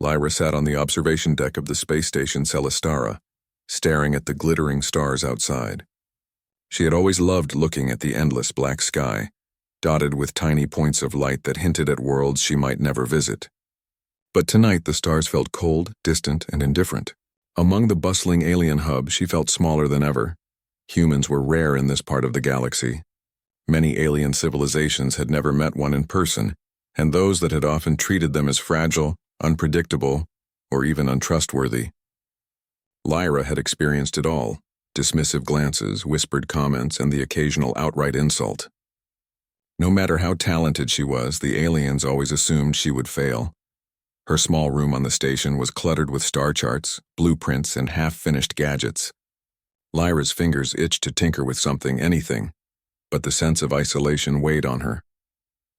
Lyra sat on the observation deck of the space station Celestara, staring at the glittering stars outside. She had always loved looking at the endless black sky, dotted with tiny points of light that hinted at worlds she might never visit. But tonight the stars felt cold, distant, and indifferent. Among the bustling alien hub, she felt smaller than ever. Humans were rare in this part of the galaxy. Many alien civilizations had never met one in person, and those that had often treated them as fragile, unpredictable, or even untrustworthy. Lyra had experienced it all: dismissive glances, whispered comments, and the occasional outright insult. No matter how talented she was, the aliens always assumed she would fail. Her small room on the station was cluttered with star charts, blueprints, and half-finished gadgets. Lyra's fingers itched to tinker with something, anything, but the sense of isolation weighed on her.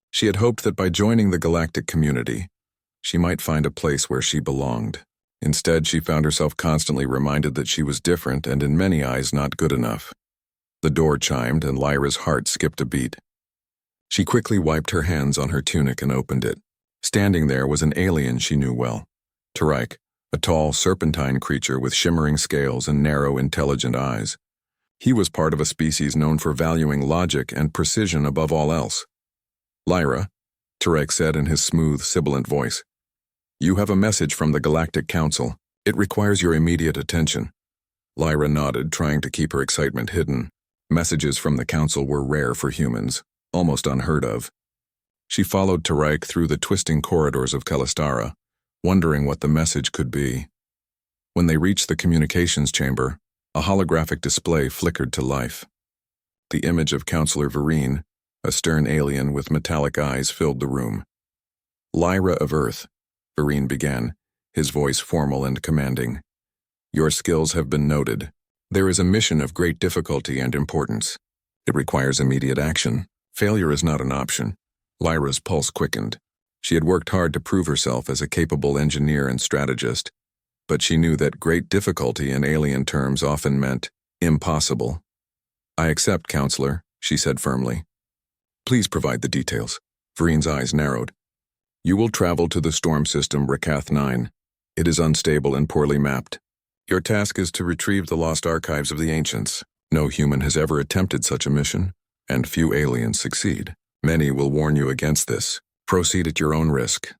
She had hoped that by joining the galactic community, she might find a place where she belonged. Instead, she found herself constantly reminded that she was different and in many eyes not good enough. The door chimed and Lyra's heart skipped a beat. She quickly wiped her hands on her tunic and opened it. Standing there was an alien she knew well, Tarek, a tall, serpentine creature with shimmering scales and narrow, intelligent eyes. He was part of a species known for valuing logic and precision above all else. "Lyra," Tarek said in his smooth, sibilant voice, "you have a message from the Galactic Council. It requires your immediate attention." Lyra nodded, trying to keep her excitement hidden. Messages from the Council were rare for humans, almost unheard of. She followed Tarek through the twisting corridors of Celestara, wondering what the message could be. When they reached the communications chamber, a holographic display flickered to life. The image of Counselor Vereen, a stern alien with metallic eyes, filled the room. "Lyra of Earth," Vereen began, his voice formal and commanding. "Your skills have been noted. There is a mission of great difficulty and importance. It requires immediate action. Failure is not an option." Lyra's pulse quickened. She had worked hard to prove herself as a capable engineer and strategist, but she knew that great difficulty in alien terms often meant impossible. "I accept, Counselor," she said firmly. "Please provide the details." Vereen's eyes narrowed. "You will travel to the storm system Rakath 9. It is unstable and poorly mapped. Your task is to retrieve the lost archives of the ancients. No human has ever attempted such a mission, and few aliens succeed. Many will warn you against this. Proceed at your own risk."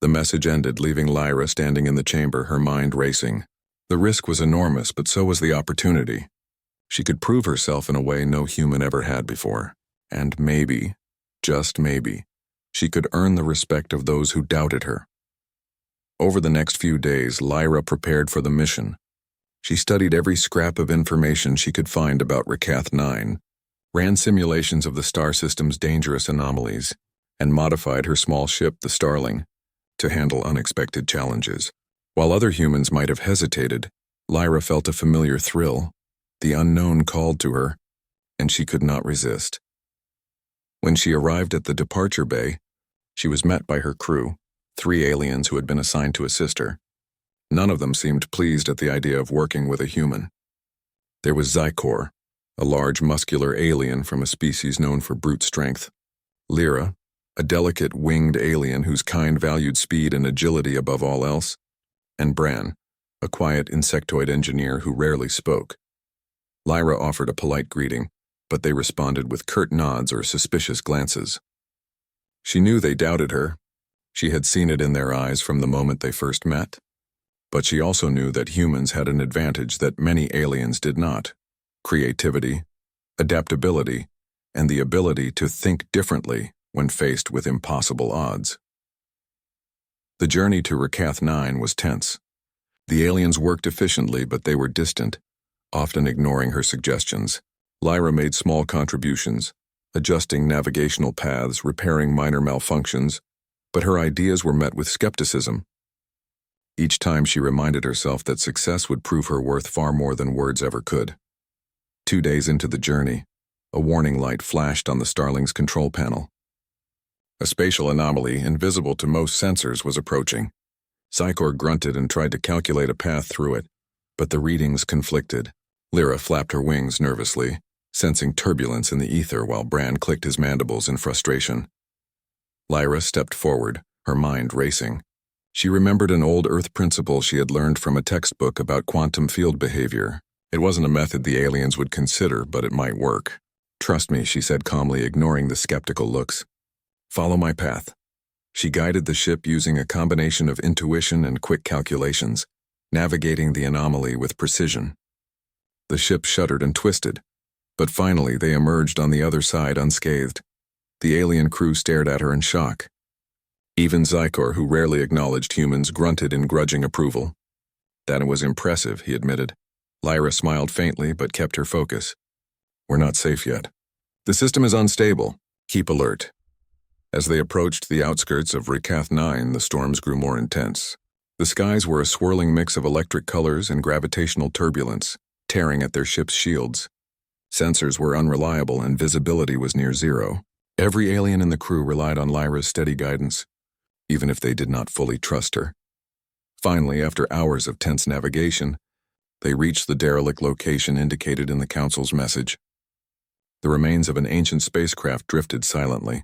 The message ended, leaving Lyra standing in the chamber, her mind racing. The risk was enormous, but so was the opportunity. She could prove herself in a way no human ever had before. And maybe, just maybe, she could earn the respect of those who doubted her. Over the next few days, Lyra prepared for the mission. She studied every scrap of information she could find about Rakath 9, ran simulations of the star system's dangerous anomalies, and modified her small ship, the Starling, to handle unexpected challenges. While other humans might have hesitated, Lyra felt a familiar thrill. The unknown called to her, and she could not resist. When she arrived at the departure bay, she was met by her crew, 3 aliens who had been assigned to assist her. None of them seemed pleased at the idea of working with a human. There was Zykor, a large muscular alien from a species known for brute strength. Lyra, a delicate winged alien whose kind valued speed and agility above all else. And Bran, a quiet insectoid engineer who rarely spoke. Lyra offered a polite greeting, but they responded with curt nods or suspicious glances. She knew they doubted her. She had seen it in their eyes from the moment they first met. But she also knew that humans had an advantage that many aliens did not: creativity, adaptability, and the ability to think differently when faced with impossible odds. The journey to Rakath 9 was tense. The aliens worked efficiently, but they were distant, often ignoring her suggestions. Lyra made small contributions, adjusting navigational paths, repairing minor malfunctions, but her ideas were met with skepticism. Each time she reminded herself that success would prove her worth far more than words ever could. 2 days into the journey, a warning light flashed on the Starling's control panel. A spatial anomaly, invisible to most sensors, was approaching. Zykor grunted and tried to calculate a path through it, but the readings conflicted. Lyra flapped her wings nervously, sensing turbulence in the ether while Bran clicked his mandibles in frustration. Lyra stepped forward, her mind racing. She remembered an old Earth principle she had learned from a textbook about quantum field behavior. It wasn't a method the aliens would consider, but it might work. "Trust me," she said calmly, ignoring the skeptical looks. "Follow my path." She guided the ship using a combination of intuition and quick calculations, navigating the anomaly with precision. The ship shuddered and twisted, but finally they emerged on the other side unscathed. The alien crew stared at her in shock. Even Zykor, who rarely acknowledged humans, grunted in grudging approval. "That was impressive," he admitted. Lyra smiled faintly but kept her focus. "We're not safe yet. The system is unstable. Keep alert." As they approached the outskirts of Rikath 9, the storms grew more intense. The skies were a swirling mix of electric colors and gravitational turbulence, tearing at their ship's shields. Sensors were unreliable and visibility was near zero. Every alien in the crew relied on Lyra's steady guidance, even if they did not fully trust her. Finally, after hours of tense navigation, they reached the derelict location indicated in the Council's message. The remains of an ancient spacecraft drifted silently,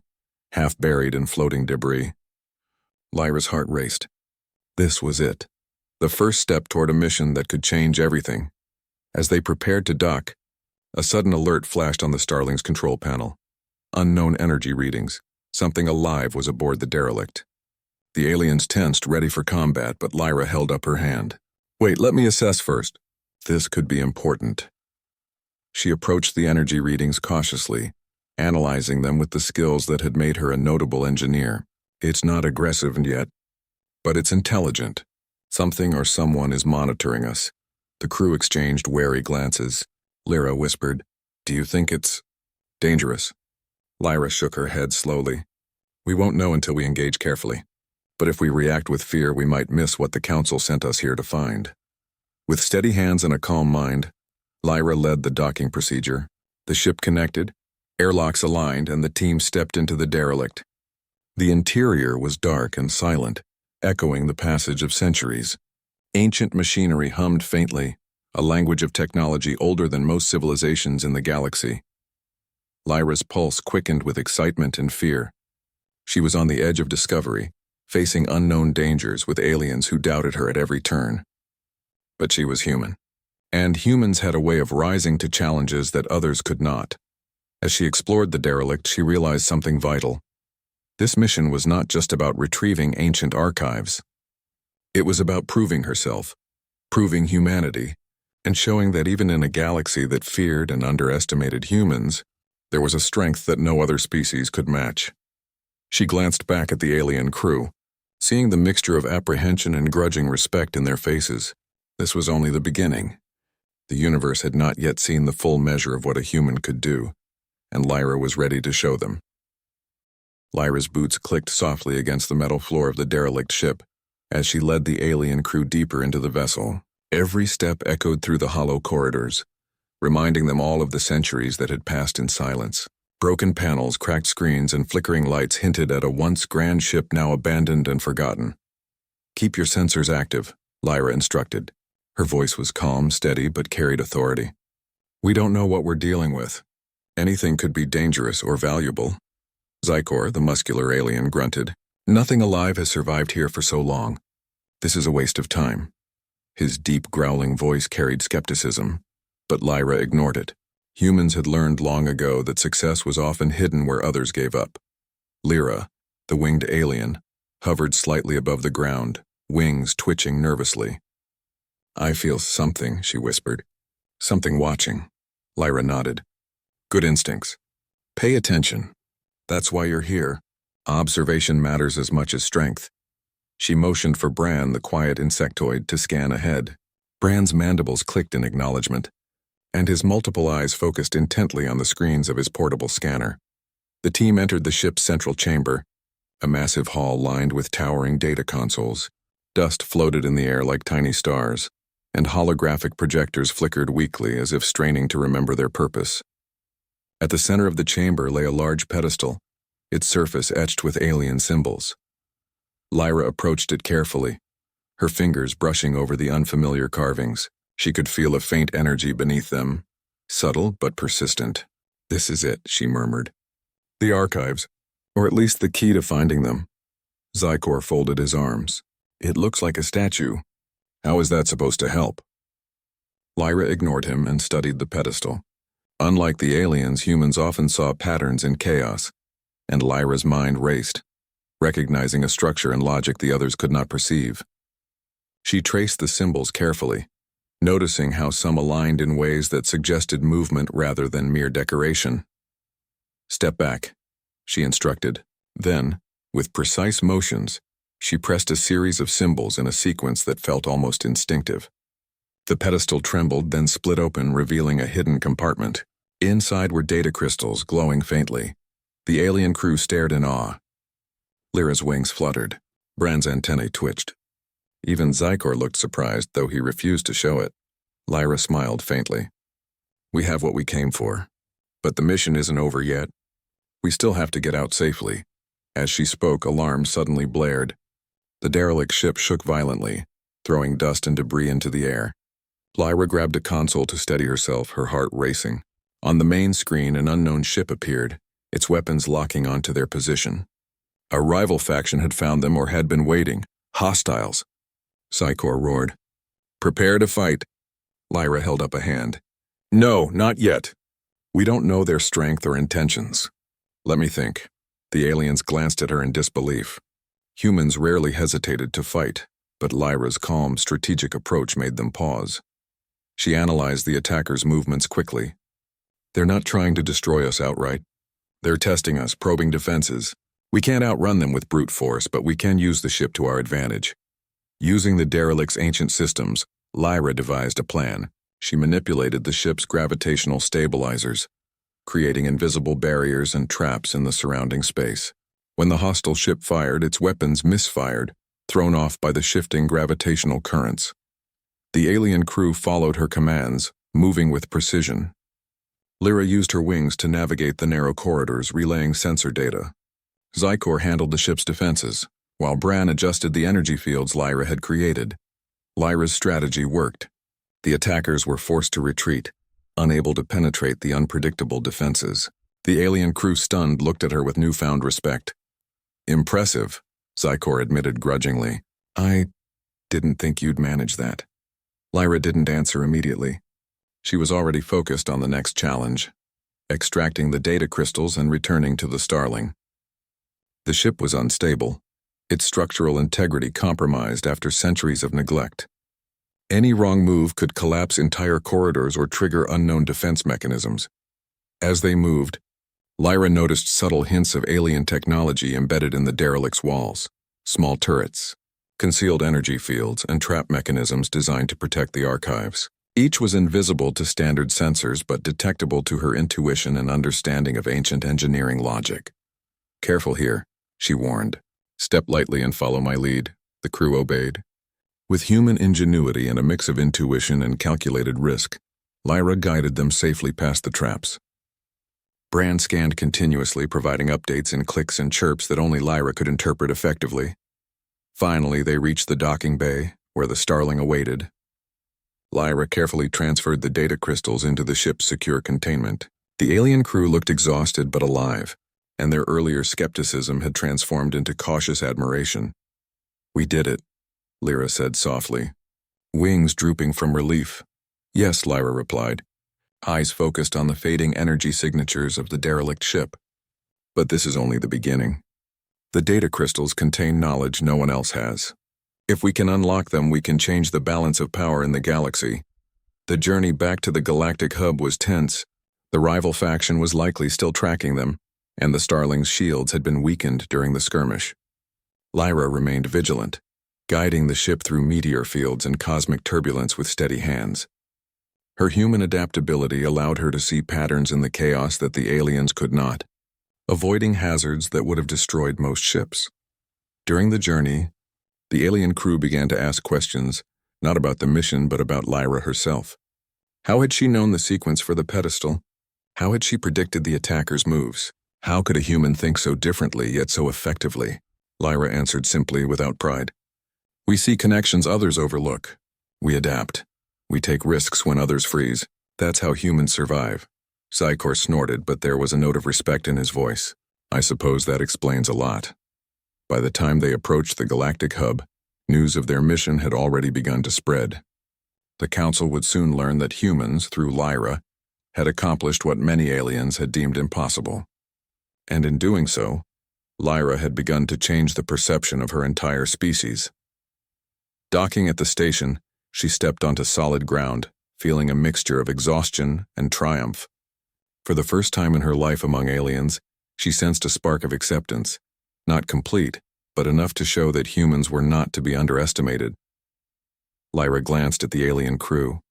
half buried in floating debris. Lyra's heart raced. This was it, the first step toward a mission that could change everything. As they prepared to dock, a sudden alert flashed on the Starling's control panel. Unknown energy readings. Something alive was aboard the derelict. The aliens tensed, ready for combat, but Lyra held up her hand. "Wait, let me assess first. This could be important." She approached the energy readings cautiously, analyzing them with the skills that had made her a notable engineer. "It's not aggressive yet, but it's intelligent. Something or someone is monitoring us." The crew exchanged wary glances. Lyra whispered, "Do you think it's dangerous?" Lyra shook her head slowly. "We won't know until we engage carefully. But if we react with fear, we might miss what the Council sent us here to find." With steady hands and a calm mind, Lyra led the docking procedure. The ship connected, airlocks aligned, and the team stepped into the derelict. The interior was dark and silent, echoing the passage of centuries. Ancient machinery hummed faintly, a language of technology older than most civilizations in the galaxy. Lyra's pulse quickened with excitement and fear. She was on the edge of discovery, facing unknown dangers with aliens who doubted her at every turn. But she was human, and humans had a way of rising to challenges that others could not. As she explored the derelict, she realized something vital. This mission was not just about retrieving ancient archives. It was about proving herself, proving humanity, and showing that even in a galaxy that feared and underestimated humans, there was a strength that no other species could match. She glanced back at the alien crew, seeing the mixture of apprehension and grudging respect in their faces. This was only the beginning. The universe had not yet seen the full measure of what a human could do, and Lyra was ready to show them. Lyra's boots clicked softly against the metal floor of the derelict ship as she led the alien crew deeper into the vessel. Every step echoed through the hollow corridors, reminding them all of the centuries that had passed in silence. Broken panels, cracked screens, and flickering lights hinted at a once grand ship now abandoned and forgotten. "Keep your sensors active," Lyra instructed. Her voice was calm, steady, but carried authority. "We don't know what we're dealing with. Anything could be dangerous or valuable." Zykor, the muscular alien, grunted. "Nothing alive has survived here for so long. This is a waste of time." His deep, growling voice carried skepticism, but Lyra ignored it. Humans had learned long ago that success was often hidden where others gave up. Lyra, the winged alien, hovered slightly above the ground, wings twitching nervously. "I feel something," she whispered. "Something watching." Lyra nodded. "Good instincts. Pay attention. That's why you're here. Observation matters as much as strength." She motioned for Bran, the quiet insectoid, to scan ahead. Bran's mandibles clicked in acknowledgement, and his multiple eyes focused intently on the screens of his portable scanner. The team entered the ship's central chamber, a massive hall lined with towering data consoles. Dust floated in the air like tiny stars, and holographic projectors flickered weakly as if straining to remember their purpose. At the center of the chamber lay a large pedestal, its surface etched with alien symbols. Lyra approached it carefully, her fingers brushing over the unfamiliar carvings. She could feel a faint energy beneath them, subtle but persistent. "This is it," she murmured. "The archives, or at least the key to finding them." Zykor folded his arms. It looks like a statue. How is that supposed to help? Lyra ignored him and studied the pedestal. Unlike the aliens, humans often saw patterns in chaos, and Lyra's mind raced, recognizing a structure and logic the others could not perceive. She traced the symbols carefully, noticing how some aligned in ways that suggested movement rather than mere decoration. "Step back," she instructed. Then, with precise motions, she pressed a series of symbols in a sequence that felt almost instinctive. The pedestal trembled, then split open, revealing a hidden compartment. Inside were data crystals glowing faintly. The alien crew stared in awe. Lyra's wings fluttered. Bran's antennae twitched. Even Zykor looked surprised, though he refused to show it. Lyra smiled faintly. "We have what we came for. But the mission isn't over yet. We still have to get out safely." As she spoke, alarms suddenly blared. The derelict ship shook violently, throwing dust and debris into the air. Lyra grabbed a console to steady herself, her heart racing. On the main screen, an unknown ship appeared, its weapons locking onto their position. A rival faction had found them or had been waiting. Hostiles. Zykor roared. "Prepare to fight." Lyra held up a hand. "No, not yet. We don't know their strength or intentions. Let me think." The aliens glanced at her in disbelief. Humans rarely hesitated to fight, but Lyra's calm, strategic approach made them pause. She analyzed the attackers' movements quickly. "They're not trying to destroy us outright. They're testing us, probing defenses. We can't outrun them with brute force, but we can use the ship to our advantage." Using the derelict's ancient systems, Lyra devised a plan. She manipulated the ship's gravitational stabilizers, creating invisible barriers and traps in the surrounding space. When the hostile ship fired, its weapons misfired, thrown off by the shifting gravitational currents. The alien crew followed her commands, moving with precision. Lyra used her wings to navigate the narrow corridors, relaying sensor data. Zykor handled the ship's defenses, while Bran adjusted the energy fields Lyra had created. Lyra's strategy worked. The attackers were forced to retreat, unable to penetrate the unpredictable defenses. The alien crew, stunned, looked at her with newfound respect. "Impressive," Zykor admitted grudgingly. "I didn't think you'd manage that." Lyra didn't answer immediately. She was already focused on the next challenge, extracting the data crystals and returning to the Starling. The ship was unstable, its structural integrity compromised after centuries of neglect. Any wrong move could collapse entire corridors or trigger unknown defense mechanisms. As they moved, Lyra noticed subtle hints of alien technology embedded in the derelict's walls: small turrets, concealed energy fields, and trap mechanisms designed to protect the archives. Each was invisible to standard sensors but detectable to her intuition and understanding of ancient engineering logic. "Careful here," she warned. "Step lightly and follow my lead." The crew obeyed. With human ingenuity and a mix of intuition and calculated risk, Lyra guided them safely past the traps. Bran scanned continuously, providing updates in clicks and chirps that only Lyra could interpret effectively. Finally, they reached the docking bay, where the Starling awaited. Lyra carefully transferred the data crystals into the ship's secure containment. The alien crew looked exhausted but alive, and their earlier skepticism had transformed into cautious admiration. "We did it," Lyra said softly, wings drooping from relief. "Yes," Lyra replied, eyes focused on the fading energy signatures of the derelict ship. "But this is only the beginning. The data crystals contain knowledge no one else has. If we can unlock them, we can change the balance of power in the galaxy." The journey back to the galactic hub was tense. The rival faction was likely still tracking them, and the Starling's shields had been weakened during the skirmish. Lyra remained vigilant, guiding the ship through meteor fields and cosmic turbulence with steady hands. Her human adaptability allowed her to see patterns in the chaos that the aliens could not, avoiding hazards that would have destroyed most ships. During the journey, the alien crew began to ask questions, not about the mission but about Lyra herself. How had she known the sequence for the pedestal? How had she predicted the attackers' moves? How could a human think so differently yet so effectively? Lyra answered simply, without pride. "We see connections others overlook. We adapt. We take risks when others freeze. That's how humans survive." Zykor snorted, but there was a note of respect in his voice. "I suppose that explains a lot." By the time they approached the galactic hub, News of their mission had already begun to spread. The Council would soon learn that humans, through Lyra, had accomplished what many aliens had deemed impossible. And in doing so, Lyra had begun to change the perception of her entire species. Docking at the station, she stepped onto solid ground, feeling a mixture of exhaustion and triumph. For the first time in her life among aliens, she sensed a spark of acceptance, not complete, but enough to show that humans were not to be underestimated. Lyra glanced at the alien crew.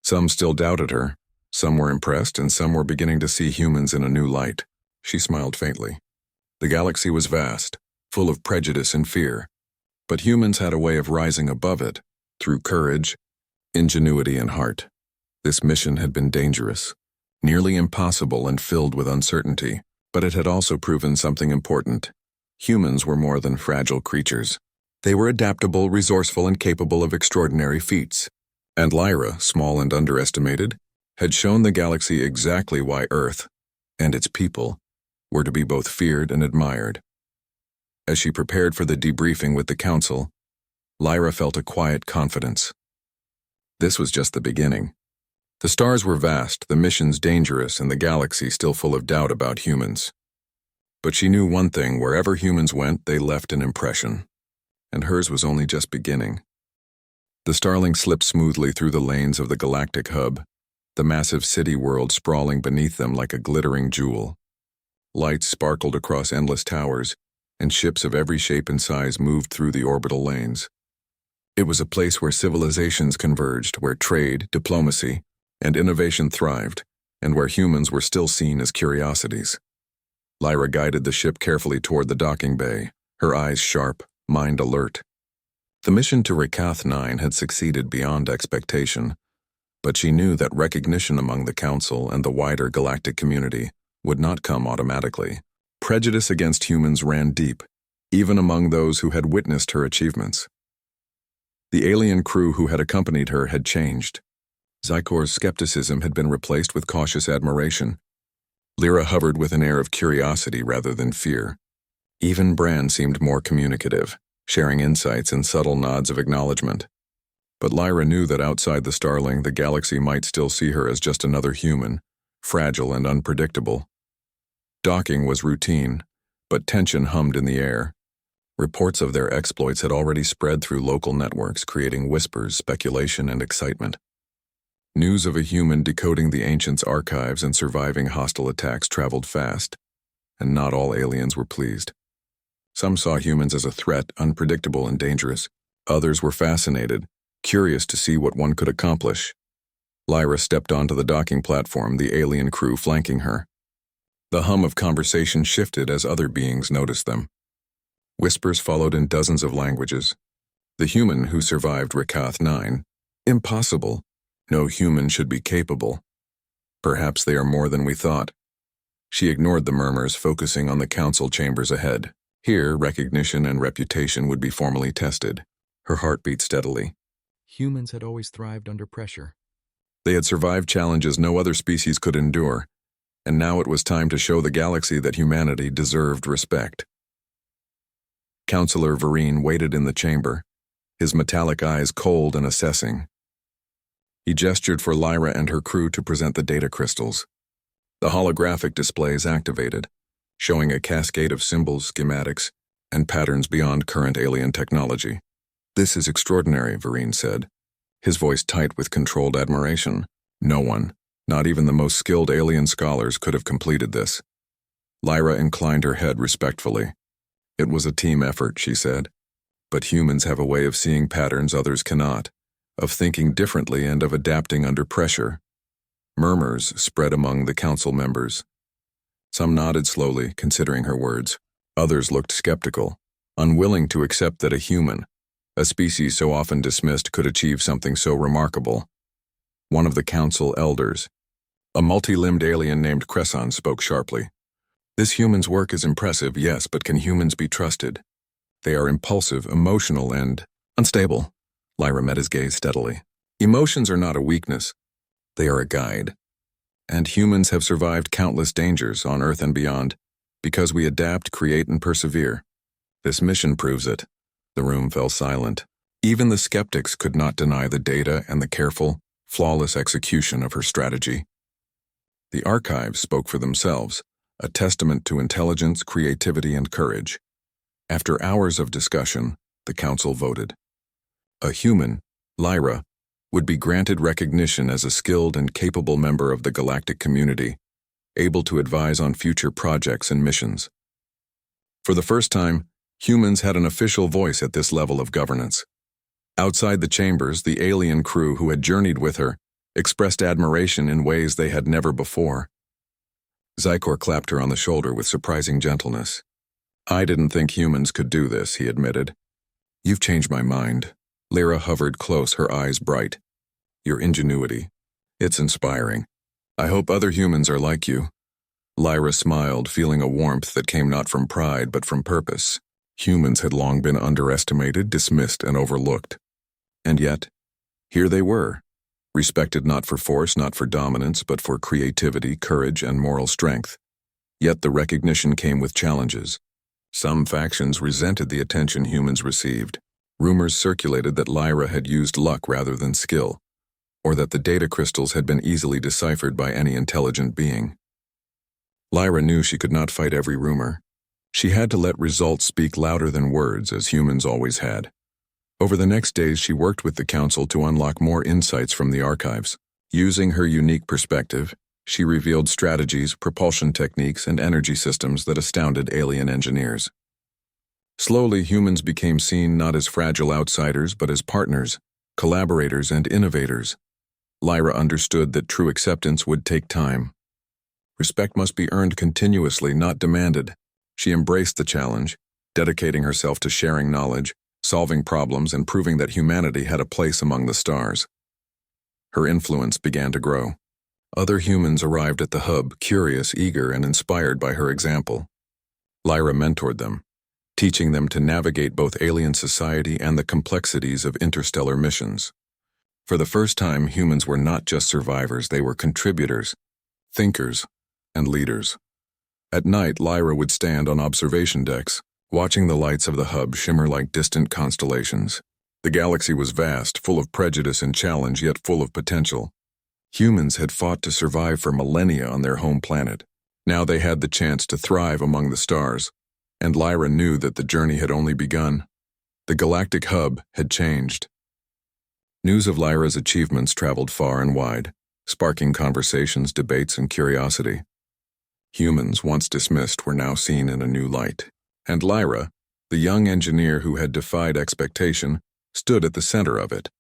Some still doubted her, some were impressed, and some were beginning to see humans in a new light. She smiled faintly. The galaxy was vast, full of prejudice and fear, but humans had a way of rising above it, through courage, ingenuity, and heart. This mission had been dangerous, nearly impossible and filled with uncertainty, but it had also proven something important. Humans were more than fragile creatures. They were adaptable, resourceful, and capable of extraordinary feats. And Lyra, small and underestimated, had shown the galaxy exactly why Earth, and its people, were to be both feared and admired. As she prepared for the debriefing with the Council, Lyra felt a quiet confidence. This was just the beginning. The stars were vast, the missions dangerous, and the galaxy still full of doubt about humans. But she knew one thing: wherever humans went, they left an impression. And hers was only just beginning. The Starling slipped smoothly through the lanes of the galactic hub, the massive city world sprawling beneath them like a glittering jewel. Lights sparkled across endless towers, and ships of every shape and size moved through the orbital lanes. It was a place where civilizations converged, where trade, diplomacy, and innovation thrived, and where humans were still seen as curiosities. Lyra guided the ship carefully toward the docking bay, her eyes sharp, mind alert. The mission to Rakath 9 had succeeded beyond expectation, but she knew that recognition among the Council and the wider galactic community would not come automatically. Prejudice against humans ran deep, even among those who had witnessed her achievements. The alien crew who had accompanied her had changed. Zykor's skepticism had been replaced with cautious admiration. Lyra hovered with an air of curiosity rather than fear. Even Bran seemed more communicative, sharing insights and subtle nods of acknowledgement. But Lyra knew that outside the Starling, the galaxy might still see her as just another human, fragile and unpredictable. Docking was routine, but tension hummed in the air. Reports of their exploits had already spread through local networks, creating whispers, speculation, and excitement. News of a human decoding the Ancients' archives and surviving hostile attacks traveled fast, and not all aliens were pleased. Some saw humans as a threat, unpredictable and dangerous. Others were fascinated, curious to see what one could accomplish. Lyra stepped onto the docking platform, the alien crew flanking her. The hum of conversation shifted as other beings noticed them. Whispers followed in dozens of languages. The human who survived Rakath 9. Impossible. No human should be capable. Perhaps they are more than we thought. She ignored the murmurs, focusing on the Council chambers ahead. Here, recognition and reputation would be formally tested. Her heart beat steadily. Humans had always thrived under pressure. They had survived challenges no other species could endure, and now it was time to show the galaxy that humanity deserved respect. Counselor Vereen waited in the chamber, his metallic eyes cold and assessing. He gestured for Lyra and her crew to present the data crystals. The holographic displays activated, showing a cascade of symbols, schematics, and patterns beyond current alien technology. "This is extraordinary," Vereen said, his voice tight with controlled admiration. No one, not even the most skilled alien scholars, could have completed this. Lyra inclined her head respectfully. "It was a team effort," she said. "But humans have a way of seeing patterns others cannot, of thinking differently and of adapting under pressure." Murmurs spread among the Council members. Some nodded slowly, considering her words. Others looked skeptical, unwilling to accept that a human, a species so often dismissed, could achieve something so remarkable. One of the Council elders, a multi-limbed alien named Cresson, spoke sharply. "This human's work is impressive, yes, but can humans be trusted? They are impulsive, emotional, and unstable." Lyra met his gaze steadily. "Emotions are not a weakness. They are a guide. And humans have survived countless dangers on Earth and beyond because we adapt, create, and persevere. This mission proves it." The room fell silent. Even the skeptics could not deny the data and the careful, flawless execution of her strategy. The archives spoke for themselves, a testament to intelligence, creativity, and courage. After hours of discussion, the council voted. A human, Lyra, would be granted recognition as a skilled and capable member of the galactic community, able to advise on future projects and missions. For the first time, humans had an official voice at this level of governance. Outside the chambers, the alien crew who had journeyed with her expressed admiration in ways they had never before. Zykor clapped her on the shoulder with surprising gentleness. "I didn't think humans could do this," he admitted. "You've changed my mind." Lyra hovered close, her eyes bright. "Your ingenuity. It's inspiring. I hope other humans are like you." Lyra smiled, feeling a warmth that came not from pride but from purpose. Humans had long been underestimated, dismissed, and overlooked. And yet, here they were, respected not for force, not for dominance, but for creativity, courage, and moral strength. Yet the recognition came with challenges. Some factions resented the attention humans received. Rumors circulated that Lyra had used luck rather than skill, or that the data crystals had been easily deciphered by any intelligent being. Lyra knew she could not fight every rumor. She had to let results speak louder than words, as humans always had. Over the next days, she worked with the council to unlock more insights from the archives. Using her unique perspective, she revealed strategies, propulsion techniques, and energy systems that astounded alien engineers. Slowly, humans became seen not as fragile outsiders, but as partners, collaborators, and innovators. Lyra understood that true acceptance would take time. Respect must be earned continuously, not demanded. She embraced the challenge, dedicating herself to sharing knowledge, solving problems, and proving that humanity had a place among the stars. Her influence began to grow. Other humans arrived at the hub, curious, eager, and inspired by her example. Lyra mentored them, teaching them to navigate both alien society and the complexities of interstellar missions. For the first time, humans were not just survivors, they were contributors, thinkers, and leaders. At night, Lyra would stand on observation decks, watching the lights of the hub shimmer like distant constellations. The galaxy was vast, full of prejudice and challenge, yet full of potential. Humans had fought to survive for millennia on their home planet. Now they had the chance to thrive among the stars, and Lyra knew that the journey had only begun. The galactic hub had changed. News of Lyra's achievements traveled far and wide, sparking conversations, debates, and curiosity. Humans, once dismissed, were now seen in a new light. And Lyra, the young engineer who had defied expectation, stood at the center of it.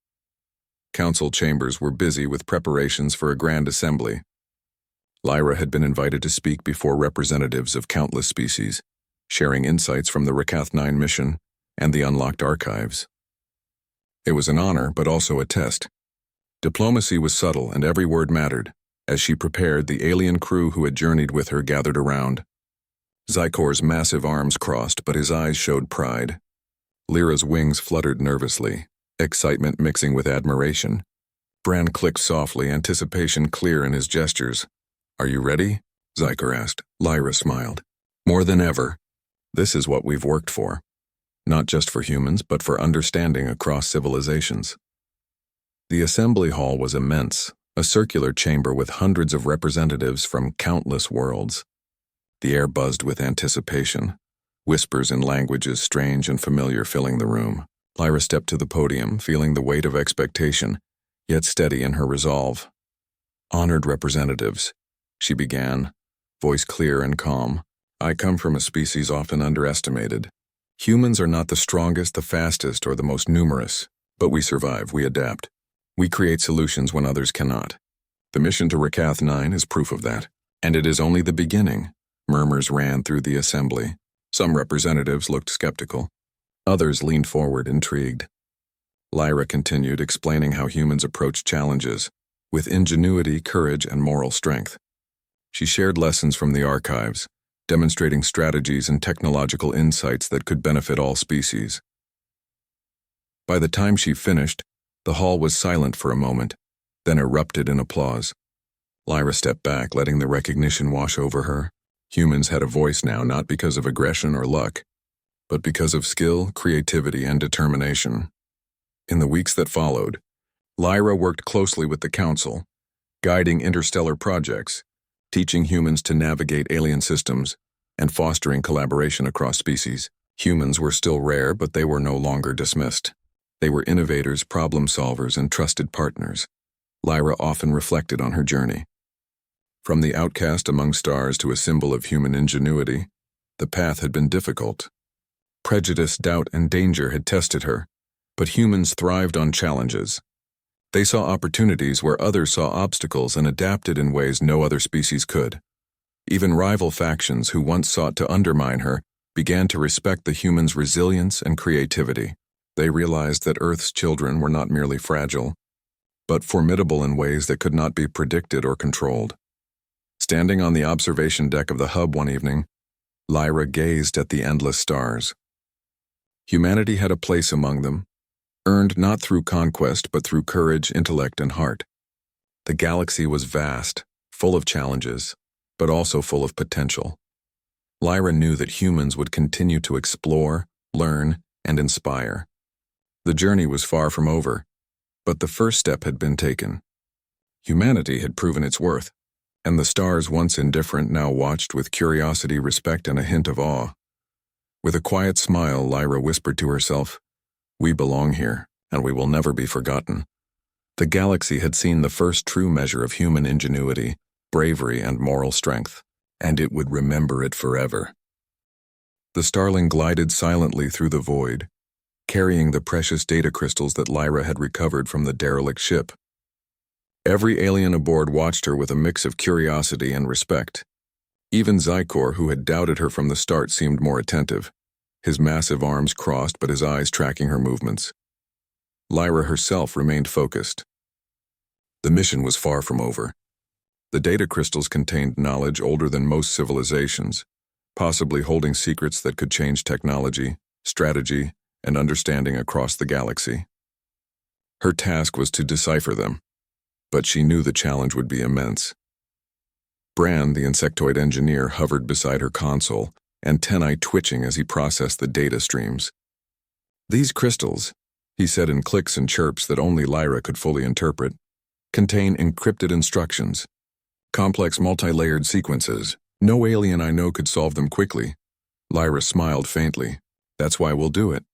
Council chambers were busy with preparations for a grand assembly. Lyra had been invited to speak before representatives of countless species, sharing insights from the Rakath-9 mission and the unlocked archives. It was an honor, but also a test. Diplomacy was subtle, and every word mattered. As she prepared, the alien crew who had journeyed with her gathered around. Zykor's massive arms crossed, but his eyes showed pride. Lyra's wings fluttered nervously, excitement mixing with admiration. Bran clicked softly, anticipation clear in his gestures. "Are you ready?" Zykor asked. Lyra smiled. "More than ever. This is what we've worked for. Not just for humans, but for understanding across civilizations." The assembly hall was immense, a circular chamber with hundreds of representatives from countless worlds. The air buzzed with anticipation, whispers in languages strange and familiar filling the room. Lyra stepped to the podium, feeling the weight of expectation, yet steady in her resolve. "Honored representatives," she began, voice clear and calm. "I come from a species often underestimated. Humans are not the strongest, the fastest, or the most numerous, but we survive, we adapt. We create solutions when others cannot. The mission to Rakath-9 is proof of that. And it is only the beginning." Murmurs ran through the assembly. Some representatives looked skeptical. Others leaned forward, intrigued. Lyra continued, explaining how humans approach challenges, with ingenuity, courage, and moral strength. She shared lessons from the archives, demonstrating strategies and technological insights that could benefit all species. By the time she finished, the hall was silent for a moment, then erupted in applause. Lyra stepped back, letting the recognition wash over her. Humans had a voice now, not because of aggression or luck, but because of skill, creativity, and determination. In the weeks that followed, Lyra worked closely with the Council, guiding interstellar projects, teaching humans to navigate alien systems, and fostering collaboration across species. Humans were still rare, but they were no longer dismissed. They were innovators, problem solvers, and trusted partners. Lyra often reflected on her journey. From the outcast among stars to a symbol of human ingenuity, the path had been difficult. Prejudice, doubt, and danger had tested her, but humans thrived on challenges. They saw opportunities where others saw obstacles and adapted in ways no other species could. Even rival factions who once sought to undermine her began to respect the humans' resilience and creativity. They realized that Earth's children were not merely fragile, but formidable in ways that could not be predicted or controlled. Standing on the observation deck of the hub one evening, Lyra gazed at the endless stars. Humanity had a place among them, earned not through conquest but through courage, intellect, and heart. The galaxy was vast, full of challenges, but also full of potential. Lyra knew that humans would continue to explore, learn, and inspire. The journey was far from over, but the first step had been taken. Humanity had proven its worth, and the stars, once indifferent, now watched with curiosity, respect, and a hint of awe. With a quiet smile, Lyra whispered to herself, "We belong here, and we will never be forgotten." The galaxy had seen the first true measure of human ingenuity, bravery, and moral strength, and it would remember it forever. The starling glided silently through the void, carrying the precious data crystals that Lyra had recovered from the derelict ship. Every alien aboard watched her with a mix of curiosity and respect. Even Zykor, who had doubted her from the start, seemed more attentive, his massive arms crossed but his eyes tracking her movements. Lyra herself remained focused. The mission was far from over. The data crystals contained knowledge older than most civilizations, possibly holding secrets that could change technology, strategy, and understanding across the galaxy. Her task was to decipher them, but she knew the challenge would be immense. Bran, the insectoid engineer, hovered beside her console, antennae twitching as he processed the data streams. "These crystals," he said in clicks and chirps that only Lyra could fully interpret, "contain encrypted instructions, complex multi-layered sequences. No alien I know could solve them quickly." Lyra smiled faintly. "That's why we'll do it."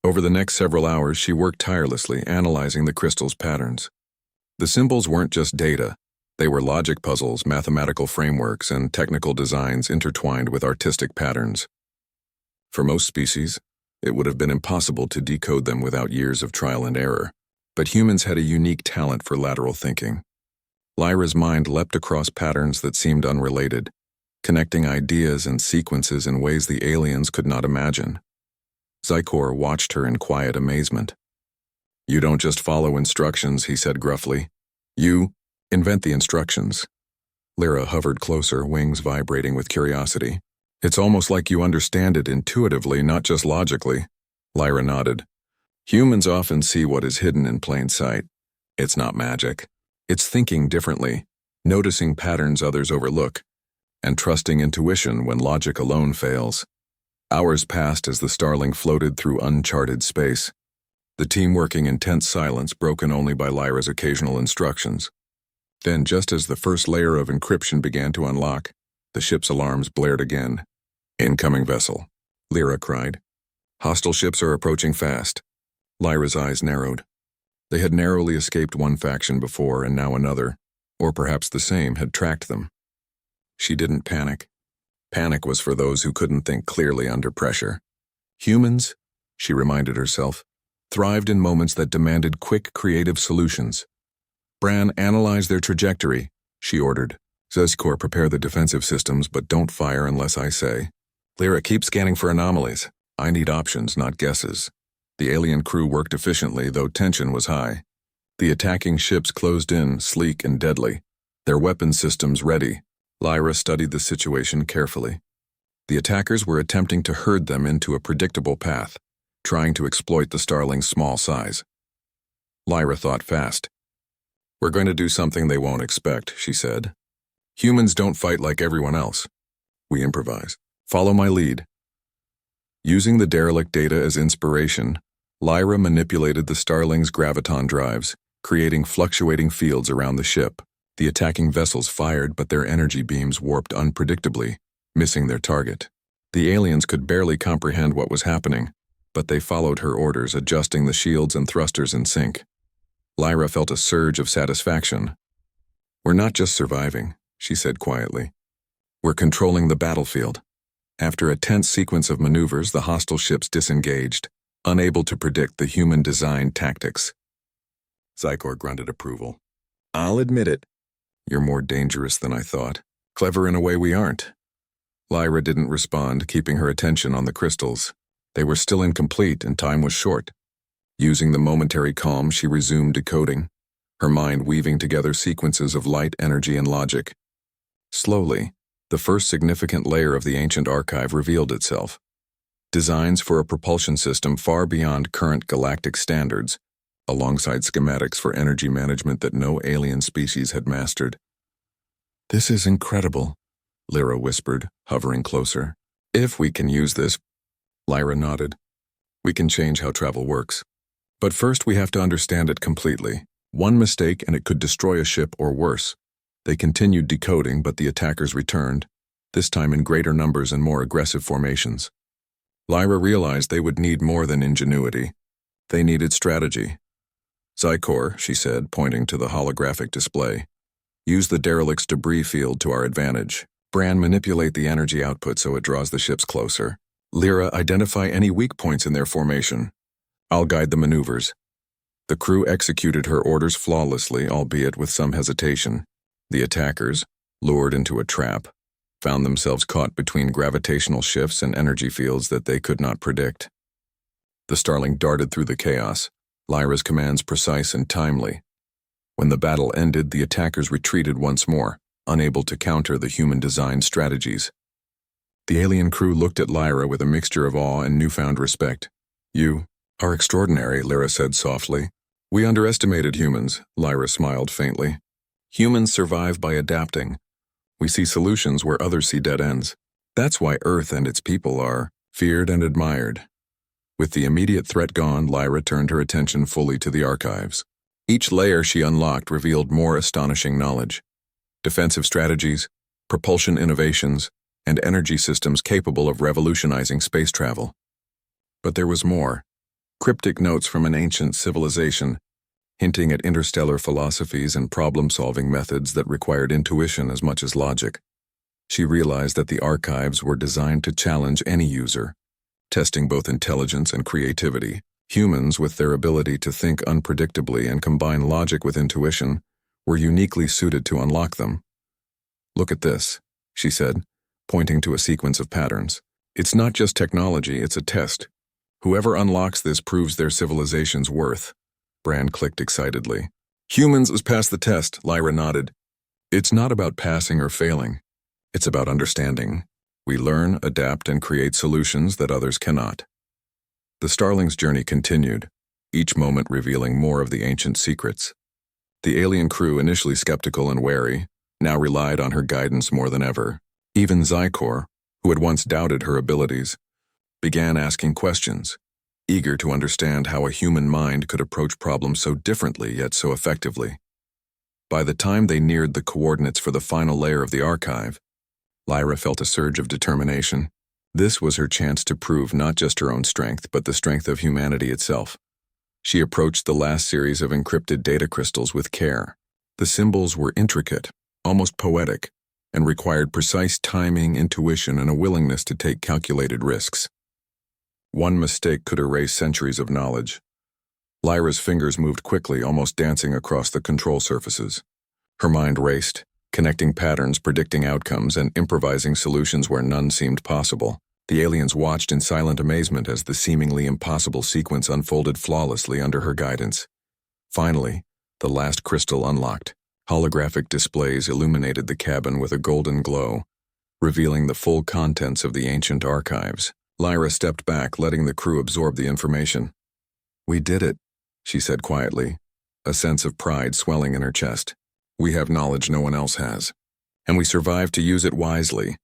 Over the next several hours, she worked tirelessly, analyzing the crystals' patterns. The symbols weren't just data. They were logic puzzles, mathematical frameworks, and technical designs intertwined with artistic patterns. For most species, it would have been impossible to decode them without years of trial and error, but humans had a unique talent for lateral thinking. Lyra's mind leapt across patterns that seemed unrelated, connecting ideas and sequences in ways the aliens could not imagine. Zykor watched her in quiet amazement. "You don't just follow instructions," he said gruffly. "You invent the instructions." Lyra hovered closer, wings vibrating with curiosity. "It's almost like you understand it intuitively, not just logically." Lyra nodded. "Humans often see what is hidden in plain sight. It's not magic. It's thinking differently, noticing patterns others overlook, and trusting intuition when logic alone fails." Hours passed as the starling floated through uncharted space, the team working in tense silence, broken only by Lyra's occasional instructions. Then, just as the first layer of encryption began to unlock, the ship's alarms blared again. "Incoming vessel," Lyra cried. "Hostile ships are approaching fast." Lyra's eyes narrowed. They had narrowly escaped one faction before, and now another, or perhaps the same, had tracked them. She didn't panic. Panic was for those who couldn't think clearly under pressure. Humans, she reminded herself, thrived in moments that demanded quick, creative solutions. "Bran, analyze their trajectory," she ordered. "Zykor, prepare the defensive systems, but don't fire unless I say." "Lyra, keep scanning for anomalies. I need options, not guesses." The alien crew worked efficiently, though tension was high. The attacking ships closed in, sleek and deadly, their weapon systems ready. Lyra studied the situation carefully. The attackers were attempting to herd them into a predictable path, trying to exploit the starling's small size. Lyra thought fast. "We're going to do something they won't expect," she said. "Humans don't fight like everyone else. We improvise. Follow my lead." Using the derelict data as inspiration, Lyra manipulated the Starling's graviton drives, creating fluctuating fields around the ship. The attacking vessels fired, but their energy beams warped unpredictably, missing their target. The aliens could barely comprehend what was happening, but they followed her orders, adjusting the shields and thrusters in sync. Lyra felt a surge of satisfaction. "We're not just surviving," she said quietly. "We're controlling the battlefield." After a tense sequence of maneuvers, the hostile ships disengaged, unable to predict the human-designed tactics. Zykor grunted approval. "I'll admit it. You're more dangerous than I thought. Clever in a way we aren't." Lyra didn't respond, keeping her attention on the crystals. They were still incomplete and time was short. Using the momentary calm, she resumed decoding, her mind weaving together sequences of light, energy, and logic. Slowly, the first significant layer of the ancient archive revealed itself. Designs for a propulsion system far beyond current galactic standards, alongside schematics for energy management that no alien species had mastered. "This is incredible," Lyra whispered, hovering closer. "If we can use this," Lyra nodded, "we can change how travel works. But first we have to understand it completely. One mistake and it could destroy a ship or worse." They continued decoding, but the attackers returned, this time in greater numbers and more aggressive formations. Lyra realized they would need more than ingenuity. They needed strategy. "Zykor," she said, pointing to the holographic display, "use the derelict's debris field to our advantage. Bran, manipulate the energy output so it draws the ships closer. Lyra, identify any weak points in their formation. I'll guide the maneuvers." The crew executed her orders flawlessly, albeit with some hesitation. The attackers, lured into a trap, found themselves caught between gravitational shifts and energy fields that they could not predict. The Starling darted through the chaos, Lyra's commands precise and timely. When the battle ended, the attackers retreated once more, unable to counter the human-designed strategies. The alien crew looked at Lyra with a mixture of awe and newfound respect. "You are extraordinary," Lyra said softly. "We underestimated humans," Lyra smiled faintly. "Humans survive by adapting. We see solutions where others see dead ends. That's why Earth and its people are feared and admired." With the immediate threat gone, Lyra turned her attention fully to the archives. Each layer she unlocked revealed more astonishing knowledge. Defensive strategies, propulsion innovations, and energy systems capable of revolutionizing space travel. But there was more. Cryptic notes from an ancient civilization, hinting at interstellar philosophies and problem-solving methods that required intuition as much as logic. She realized that the archives were designed to challenge any user, testing both intelligence and creativity. Humans, with their ability to think unpredictably and combine logic with intuition, were uniquely suited to unlock them. "Look at this," she said, pointing to a sequence of patterns. "It's not just technology, it's a test. Whoever unlocks this proves their civilization's worth." Bran clicked excitedly. "Humans has passed the test," Lyra nodded. "It's not about passing or failing. It's about understanding. We learn, adapt, and create solutions that others cannot." The Starling's journey continued, each moment revealing more of the ancient secrets. The alien crew, initially skeptical and wary, now relied on her guidance more than ever. Even Zykor, who had once doubted her abilities, began asking questions, eager to understand how a human mind could approach problems so differently yet so effectively. By the time they neared the coordinates for the final layer of the archive, Lyra felt a surge of determination. This was her chance to prove not just her own strength, but the strength of humanity itself. She approached the last series of encrypted data crystals with care. The symbols were intricate, almost poetic, and required precise timing, intuition, and a willingness to take calculated risks. One mistake could erase centuries of knowledge. Lyra's fingers moved quickly, almost dancing across the control surfaces. Her mind raced, connecting patterns, predicting outcomes, and improvising solutions where none seemed possible. The aliens watched in silent amazement as the seemingly impossible sequence unfolded flawlessly under her guidance. Finally, the last crystal unlocked. Holographic displays illuminated the cabin with a golden glow, revealing the full contents of the ancient archives. Lyra stepped back, letting the crew absorb the information. "We did it," she said quietly, a sense of pride swelling in her chest. "We have knowledge no one else has. And we survived to use it wisely."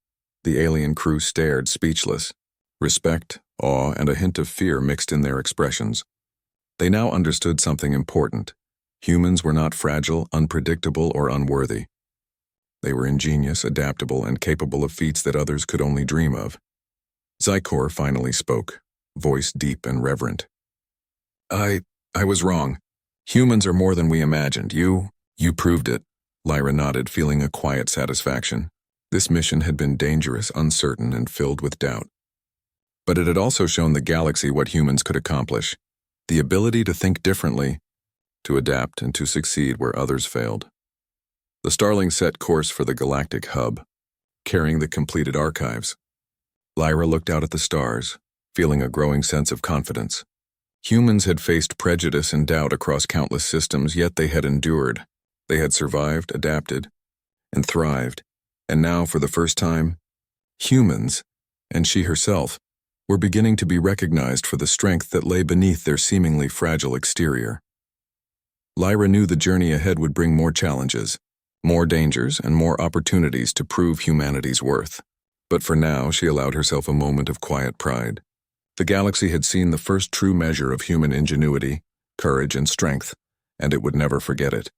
The alien crew stared, speechless. Respect, awe, and a hint of fear mixed in their expressions. They now understood something important. Humans were not fragile, unpredictable, or unworthy. They were ingenious, adaptable, and capable of feats that others could only dream of. Zykor finally spoke, voice deep and reverent. I was wrong. Humans are more than we imagined. You proved it. Lyra nodded, feeling a quiet satisfaction. This mission had been dangerous, uncertain, and filled with doubt. But it had also shown the galaxy what humans could accomplish. The ability to think differently, to adapt, and to succeed where others failed. The Starling set course for the galactic hub, carrying the completed archives. Lyra looked out at the stars, feeling a growing sense of confidence. Humans had faced prejudice and doubt across countless systems, yet they had endured. They had survived, adapted, and thrived. And now, for the first time, humans, and she herself, were beginning to be recognized for the strength that lay beneath their seemingly fragile exterior. Lyra knew the journey ahead would bring more challenges, more dangers, and more opportunities to prove humanity's worth. But for now, she allowed herself a moment of quiet pride. The galaxy had seen the first true measure of human ingenuity, courage, and strength, and it would never forget it.